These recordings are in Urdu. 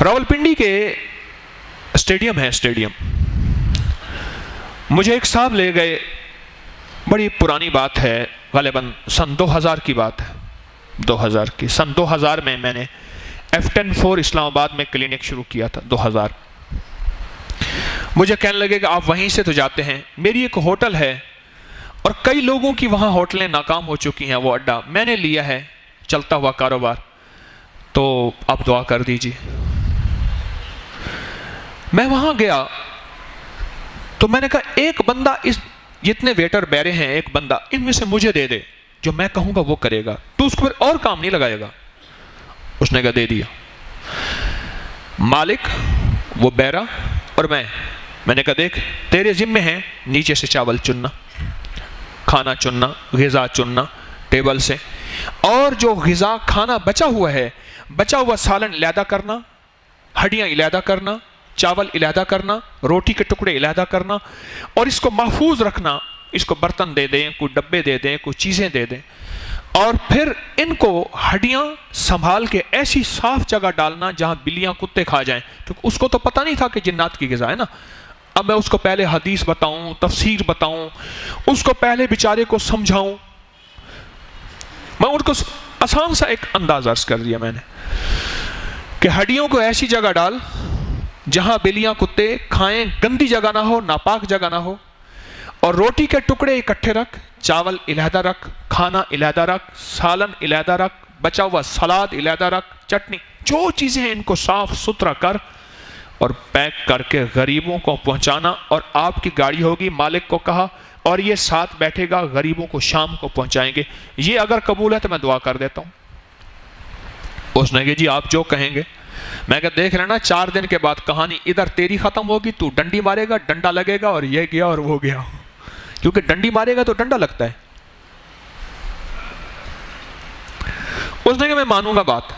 راولپنڈی کے اسٹیڈیم ہے، اسٹیڈیم مجھے ایک صاحب لے گئے، بڑی پرانی بات ہے، غالباً سن 2000 کی بات ہے، 2000 کی، سن 2000 میں نے F104 اسلام آباد میں کلینک شروع کیا تھا، 2000۔ مجھے کہنے لگے کہ آپ وہیں سے تو جاتے ہیں، میری ایک ہوٹل ہے اور کئی لوگوں کی وہاں ہوٹلیں ناکام ہو چکی ہیں، وہ اڈا میں نے لیا ہے، چلتا ہوا کاروبار، تو آپ دعا کر دیجئے۔ میں وہاں گیا تو میں نے کہا ایک بندہ، اس جتنے ویٹر بیرے ہیں، ایک بندہ ان میں سے مجھے دے دے، جو میں کہوں گا وہ کرے گا، تو اس کو پھر اور کام نہیں لگائے گا۔ اس نے کہا دے دیا۔ مالک، وہ بیرا اور میں نے کہا دیکھ تیرے ذمے ہیں نیچے سے چاول چننا، کھانا چننا، غذا چننا ٹیبل سے، اور جو غذا کھانا بچا ہوا ہے، بچا ہوا سالن علیحدہ کرنا، ہڈیاں علیحدہ کرنا، چاول علیحدہ کرنا، روٹی کے ٹکڑے علیحدہ کرنا، اور اس کو محفوظ رکھنا، اس کو برتن دے دیں، کوئی ڈبے دے دیں، کوئی چیزیں دے دیں، اور پھر ان کو ہڈیاں سنبھال کے ایسی صاف جگہ ڈالنا جہاں بلیاں کتے کھا جائیں، کیونکہ اس کو تو پتہ نہیں تھا کہ جنات کی غذا ہے نا۔ اب میں اس کو پہلے حدیث بتاؤں، تفسیر بتاؤں، اس کو پہلے بیچارے کو سمجھاؤں، میں ان کو آسان سا ایک انداز عرض کر دیا میں نے کہ ہڈیوں کو ایسی جگہ ڈال جہاں بلیاں کتے کھائیں، گندی جگہ نہ ہو، ناپاک جگہ نہ ہو، اور روٹی کے ٹکڑے اکٹھے رکھ، چاول علیحدہ رکھ، کھانا علیحدہ رکھ، سالن علیحدہ رکھ، بچا ہوا سلاد علیحدہ رکھ، چٹنی، جو چیزیں ہیں ان کو صاف ستھرا کر اور پیک کر کے غریبوں کو پہنچانا، اور آپ کی گاڑی ہوگی، مالک کو کہا، اور یہ ساتھ بیٹھے گا، غریبوں کو شام کو پہنچائیں گے، یہ اگر قبول ہے تو میں دعا کر دیتا ہوں۔ اس نے کہا جی آپ جو کہیں گے۔ میں کہا دیکھ لینا 4 دن کے بعد کہانی ادھر تیری ختم ہوگی، تو ڈنڈی مارے گا، ڈنڈا لگے گا، اور یہ گیا اور وہ گیا، کیونکہ ڈنڈی مارے گا تو ڈنڈا لگتا ہے۔ اس نے کہا میں مانوں گا بات۔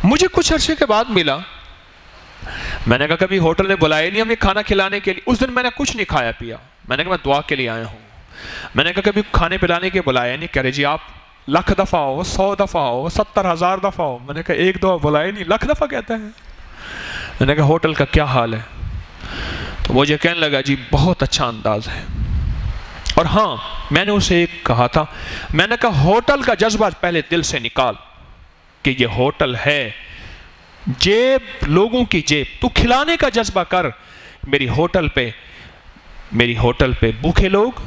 مجھے کچھ عرصے کے بعد ملا، میں نے کہا کبھی ہوٹل نے بلایا نہیں ہمیں کھانا کھلانے کے لیے، اس دن میں نے کچھ نہیں کھایا پیا، میں نے کہا میں دعا کے لیے آیا ہوں۔ میں نے کہا کبھی کھانے پلانے کے بلایا نہیں، کہہ رہے جی آپ 1,00,000 دفعہ ہو، 100 دفعہ ہو، 70,000 دفعہ ہو۔ میں نے کہا ایک دفعہ بلایا نہیں، 1,00,000 دفعہ کہتا ہے۔ میں نے کہا ہوٹل کا کیا حال ہے؟ تو مجھے کہنے لگا جی بہت اچھا انداز ہے، اور ہاں میں نے اسے ایک کہا تھا، میں نے کہا ہوٹل کا جذبہ پہلے دل سے نکال کہ یہ ہوٹل ہے، جیب لوگوں کی جیب، تو کھلانے کا جذبہ کر۔ میری ہوٹل پہ بھوکے لوگ،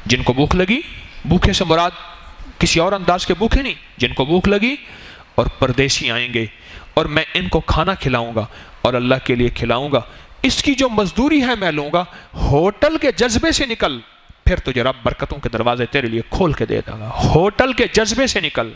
جن کو بھوک لگی، بھوکے سے مراد کسی اور انداز کے بھوکے نہیں، جن کو بھوک لگی، اور پردیسی آئیں گے، اور میں ان کو کھانا کھلاؤں گا اور اللہ کے لیے کھلاؤں گا، اس کی جو مزدوری ہے میں لوں گا۔ ہوٹل کے جذبے سے نکل، پھر تجھے رب برکتوں کے دروازے تیرے لیے کھول کے دے دے گا۔ ہوٹل کے جذبے سے نکل۔